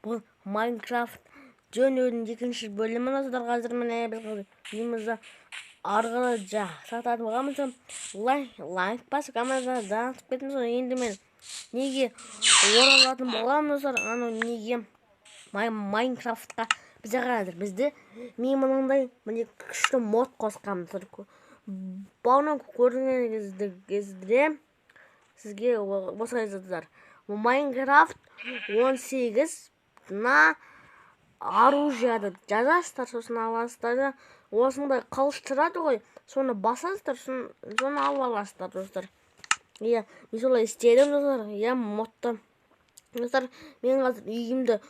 бұл майнкрафт жөнінің екінші бөлімі достар. Қазір міне біз үйімізді арғы жақсартатын боламыз. Лайк басып комментария жазып кетіңіз. Енді мен неге оралатын боламын достар? Неге майнкрафтқа бізде қазір мен мынандай міне күшті мод қосқанмын. Бауынан көрген кезде сізге осылай жазылар. Майнкрафт 18 оружияды жазасыздар, сосын аласыздар. Осындай қылыш тұрады ғой, соны басасыздар, соны алып аласыздар достар. Мен солай істедім достар. Модты достар, мен қазір үйімді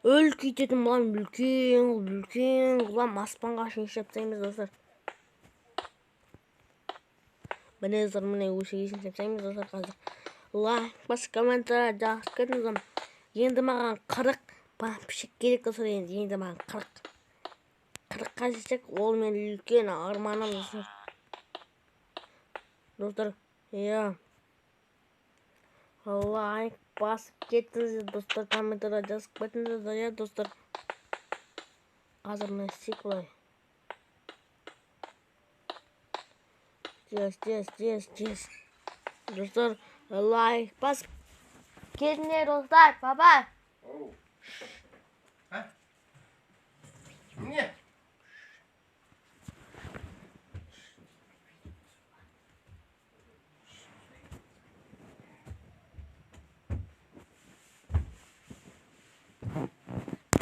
үлкейтетін боламын. Үлкен қылам, аспанға шейін шаптаймыз достар. Міне достар, міне өшегесін шаптаймыз достар. Қазір лайк басып комментария жазып кетіңіз. Енді маған 40 подписчик керек достар. Енді маған 40-қа жетсек, ол мен үлкен арманым достар. Достар, лайк басып кетіңіз достар, комментария жазып кетіңіз достар. Қазір мен істейік олай. Достар, лайк басып кетіңдер достар. Папа. Не?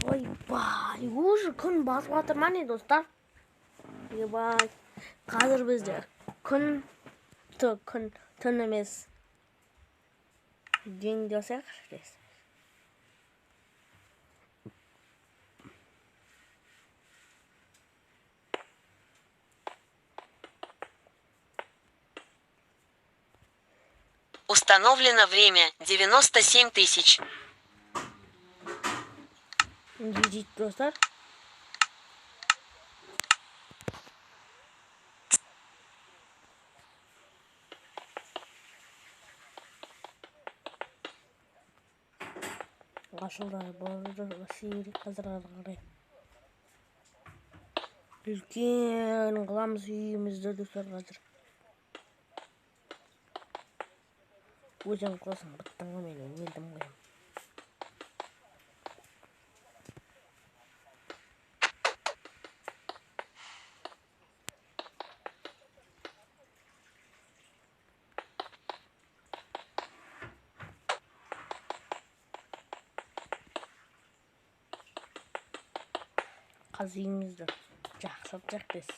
Ойбай, уже күн басып жатыр ма не достар? Ойбай, қазір бізде күн емес. День жасайықшы. Установлено время 97 000. Дейді достар. Ашылдар барды сирек қазір қарай. Үлкен қыламыз үйімізді достар қазір. Өзің қыласың, біттің ғой, мен өлдім ғой. Қазір үйімізді жақсартпақпыз.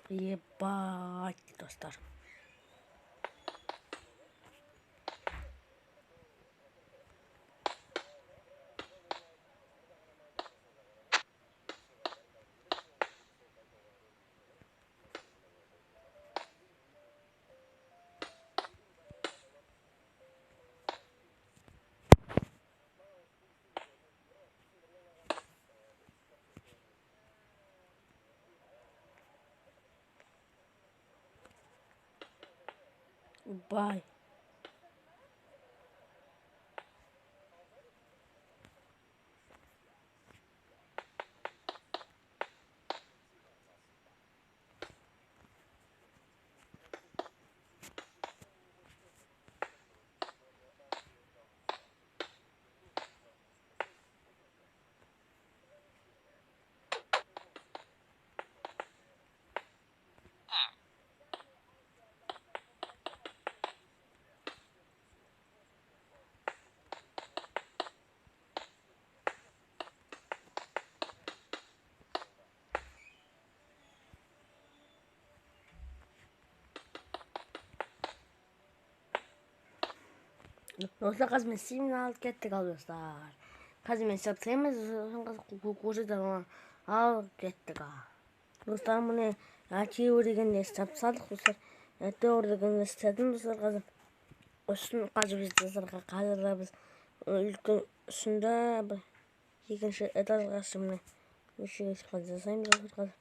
Ебать, достар. Бай. Dostlar қазір мен симін алып кеттік ал достар. Қазір мен саптаймыз, көшеден алып кеттік. Достар міне әтеуір дегенде сапсадық достар. Әтеуір дегенде істедім достар қазір. Үстін қазір біз достарға қазір біз үлкен үстінде бір екінші этажға міне үшінші жасаймыз достар қазір.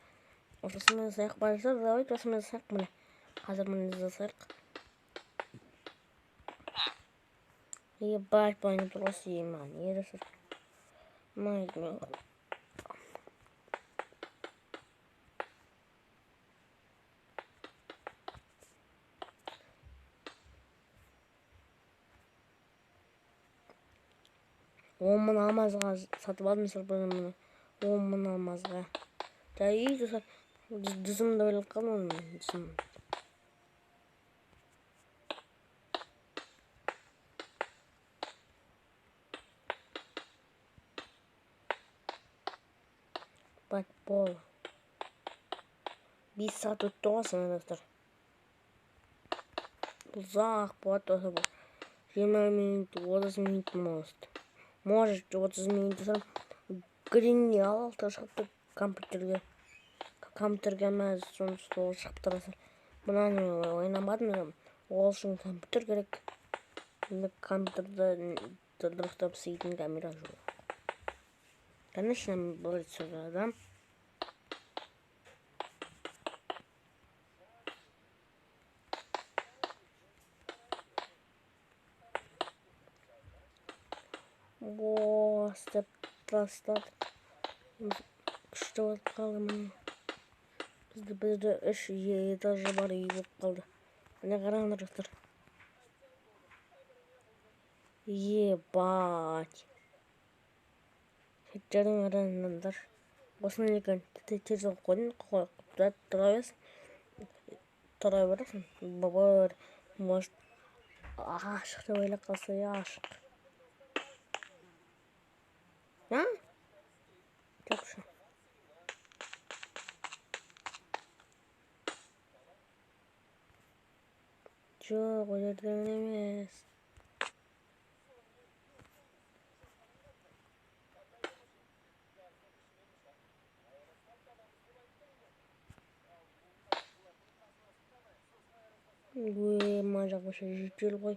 Осымен жасайық байлықтар, давайте осымен жасайық міне. Қазір міне жасайық. Ебать, понял, просто ема, не решит. Он мың алмазға сатып алдым сұрпырымын. 10 мың алмазға. Жай достар, дүзімді ойлап қалдым дүзім. Бать бол. 5 сағат өтті ғой достар. Ұзақ болады достар. 20 минут, 30 минут может. Может 30 минут достар. Гринни алты шығыпты компьютерге. Компьютерге мәз соны сол шығып тұрасыр. Бұнан ойнамадым. Ол үшін компьютер керек. Компьютерді дұрыстап істейтін камера жоқ. Конечно, будет сюда, да? О, степ бастадық. Күшті болып қалды міне. Бізді үш этажы бар үй болып қалды. Міне қараңдар достар. Ебать. Жарың арандар. Осыны екен тезок қойдың, тұра бересің. Бабар, может, ашық деп ойлап қалса, ашық. А? Жақсы. Жоқ, ол жерден емес. Ой, мажақ баша жетел ғой.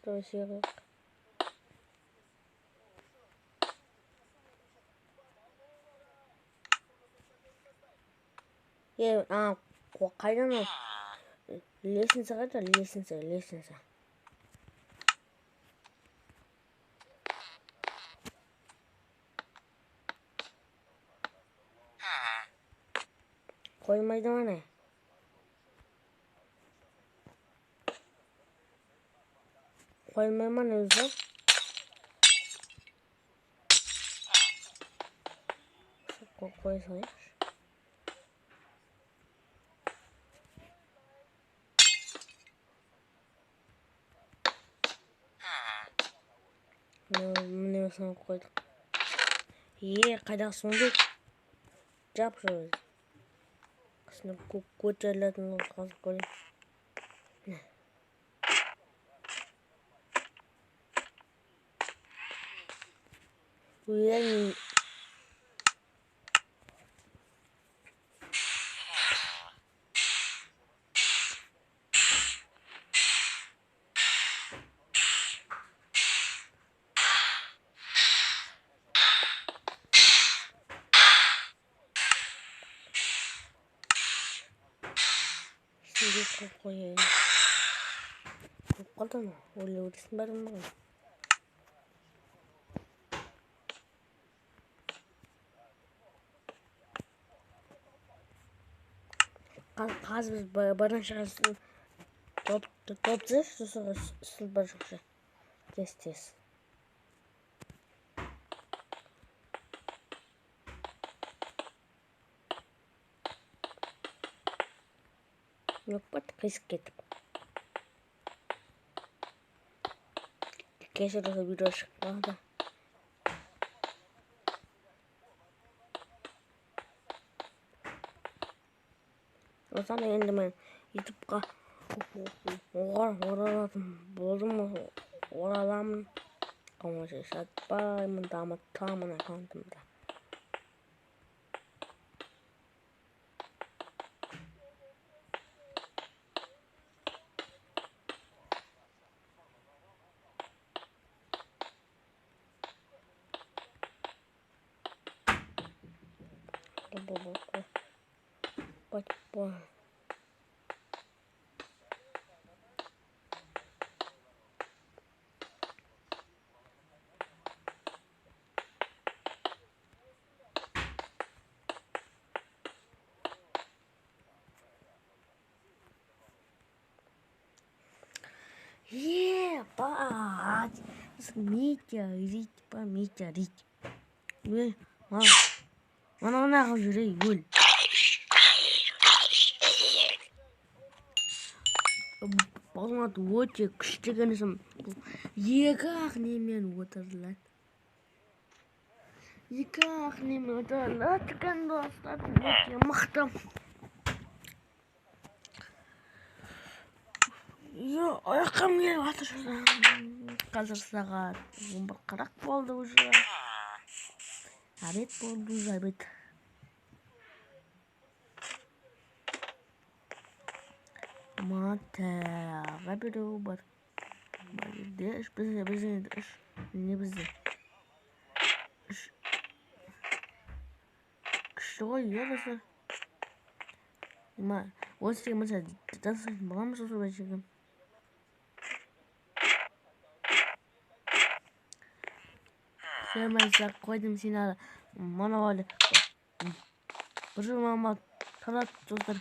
Тойсеғық. Қайдан ол? Лестница қайда? Лестница. Қоймайды ма не? Қоймай ма не өзі? Қой салайықшы. Міне осыны қойдық. Қайдағы соңды? Жап жауыз. Қысына көтерлетін қазып көрейін. Уйен. Şimdi koyayım. қалды ма? Өлесің бәрін маған. Қазір біз бірінші топты сосын бір жоқшы. Тез. Yok bak kıyısk ketip. Keşke de video çıkmadı. O zaman endi men YouTube'ga oralamın ama satpayımın damat tamın akantımda. Bak. Ебать! Метеорит, метеорит. Mana жүрей, өл. Болмады өте күштеген ісім. Екі-ақ немен отырдылады. Екен достар, өте мықты. Аяққам келіп атыр. Қазір сағат 11:40 болды уже. Обед болды уже, обед. Матаға біреу бар. Не бізде? Күшті ғой, достар. Осы деген мысал, жасайтын боламыз осы бәшігім. Sevmezsek koydum seni bana öyle burama tarat dostlar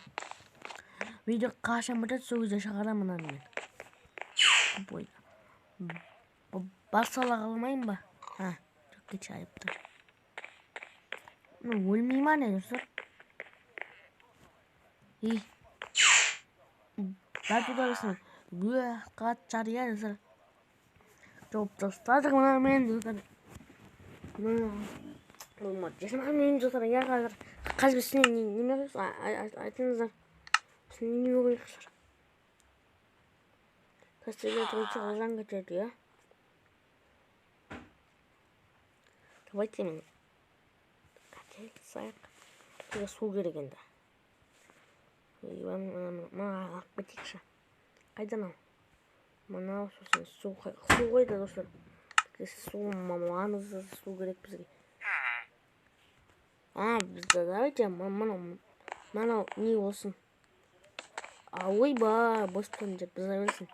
video karşımda çok güzel şakalarım anne boy basala kalmayın mı ha çok geç ayıptı ölmeyeyim anne dostlar iyi ben tutarısın kaç çarıya dostlar çok dostlar ben dostlar olmadı. Жасамаймын достар. Я қазір сізге неме айтыңыздар. Сізге неме қойықсыздар. Кастелия тройча қалжан кетеді, я? Давайте мен қателік сайық. Сізге су керек енді. Мына ақ кетейікші. Қайдан ал? Мына сосын су қойды достар. Су мамамызды су керек бізге. Бізде давайте мана не болсын. Ойбай, бос тұрын деп бізде берсін.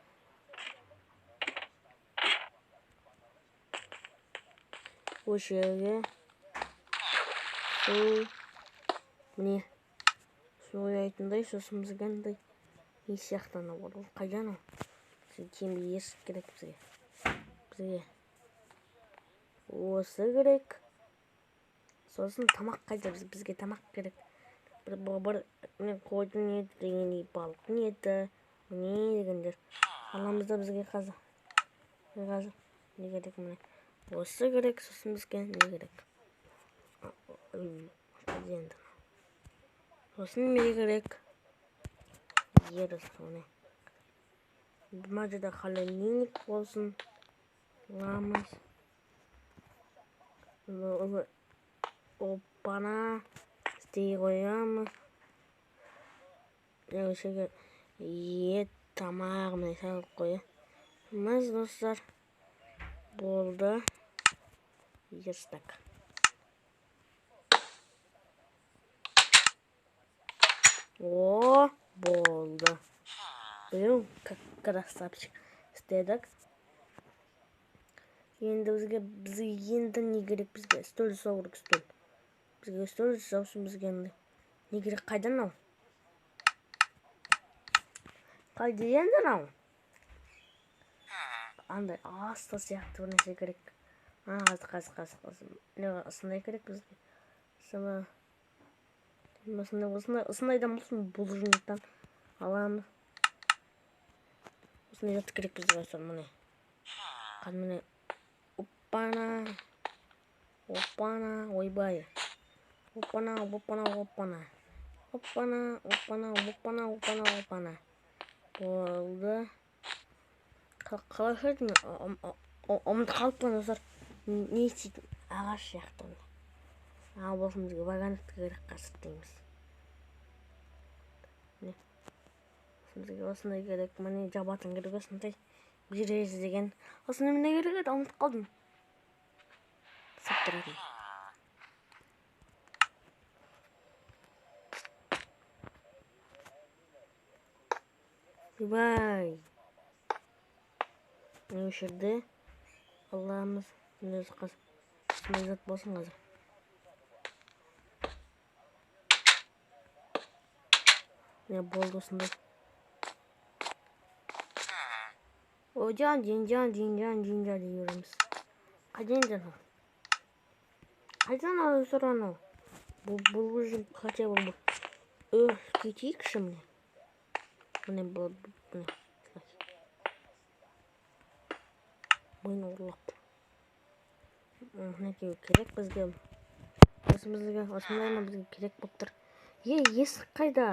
Осы жерге су міне су ойайтындай сосын бізге андай не сияқтана бар. Ол қайдан ал? Кембе есік керек бізге. Осы керек. Сосын тамақ қайда бізге тамақ керек. Бір қойдың еді деген балықтың еді. Не дегендер. Аламызда бізге қазір. Не керек міне. Осы керек. Сосын бізге не керек. Сосын не керек. Еріз соны. Мына жерде холодильник болсын. Аламыз. Опана істей қоямыз. Өшеге ет тамағын салып қоямыз достар. Болды. Естік. Болды. Блин, как красавчик. істедік. Енді бізге енді не керек? Бізге стөл жасау керек, стөл. Бізге стөл жасау үшін бізге не керек? Қайдан ау? Қайда енді ау? Андай асты сияқты бір нәрсе керек. Қазір. Осындай керек бізге. Осындайдан болсын бұл жинақтан аламыз. Осындай зат керек бізге. Міне. Міне. Оппана. Ойбай. Оппана. Болды. Қалай шайдың? Ұмытып қалыппын достар. Не істейтін? Ағаш сияқты. Болсын бізге вагоновты керек қазір дейміз. Бізге осындай керек. Міне жабатын керек осындай. Берез деген. Осындай міне керек еді, ұмытып қалдым. Саптыратын. Бай. Не өшірді? Алламыз. Осындай зат болсын қазір. Не болды осындай. Жан дейміз. Қайдан жан? Қайдан ау сұран ау? Бұл өзім хотя бы кетейікші міне. Міне болды. Мені ұрлап. Мінекей керек бізге. Осындайына бізге керек болып тұр. Есік қайда?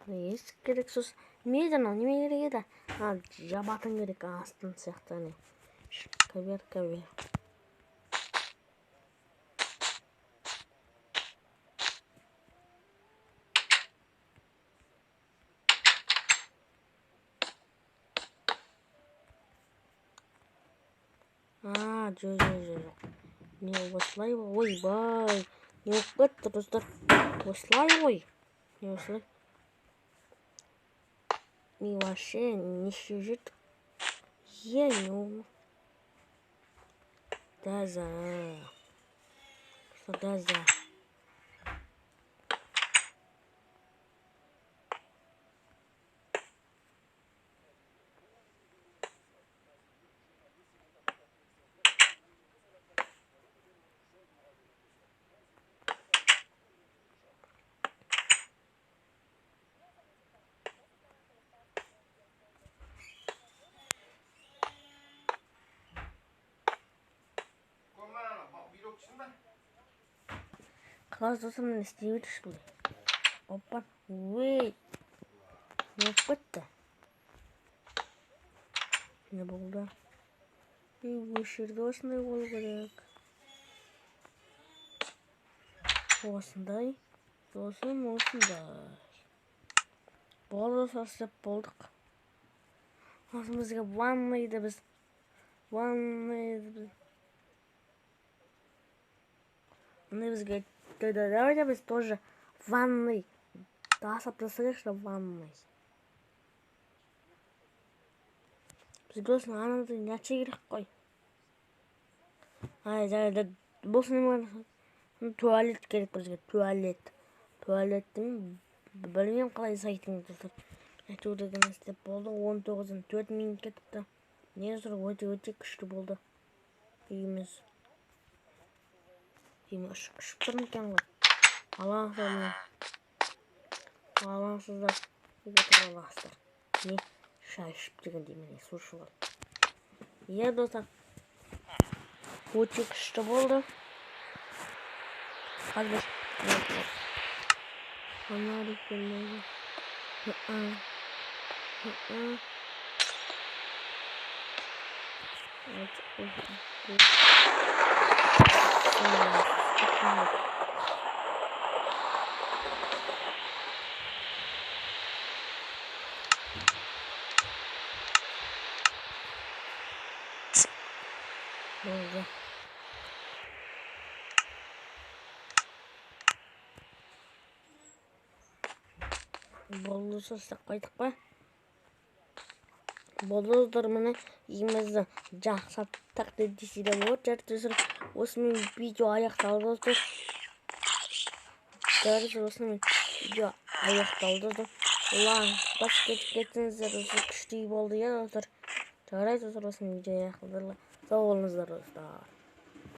Есік керек сосын. Неме керек еді? Жабатын керек астын сияқты. Кәбер. Жоқ. Не осылай ғой? Ойбай. Не болып кетті достар? Осылай ғой. Не осылай? Не вообще неше жет? Ну. Даза. Что даза? Қалай достарым не істей берші бұл? Опа. Не болып кетті? Не болды? Өшірді осындай болу керек. Осындай. Осындай. Болды састап болдық. Осымызға ваннайды біз. Міне бізге давайте біз тоже ванной. Тасап жасайық, что ванной. Бізге осыны анандай нәрсе керек қой. Болсын туалет керек бізге. Туалеттің білмеймін қалай жасайтынын достар. Әйтеуір деген істеп болды. 19-дан 4 минут кетіпті. Не сұр өте күшті болды. Үйіміз ұшып тұрмын екен ғой. Алаңсыздар. Алаңсыздар. Не шай ішіп дегенде міне су ішіп алды. Достар. Өте күшті болды. Қазір фонарик келмейді. Болды. Болды састап қайдық па? болды достар, міне үйімізді жақсарттық деп десе де болады. Жарты достар, осымен видео аяқталды достар. Жарты осымен видео аяқталды достар. Басып кетіп кеттіңіздер, осы күшті болды, иә достар. Жарайды достар, осымен видео аяқталды. Сау болыңыздар достар.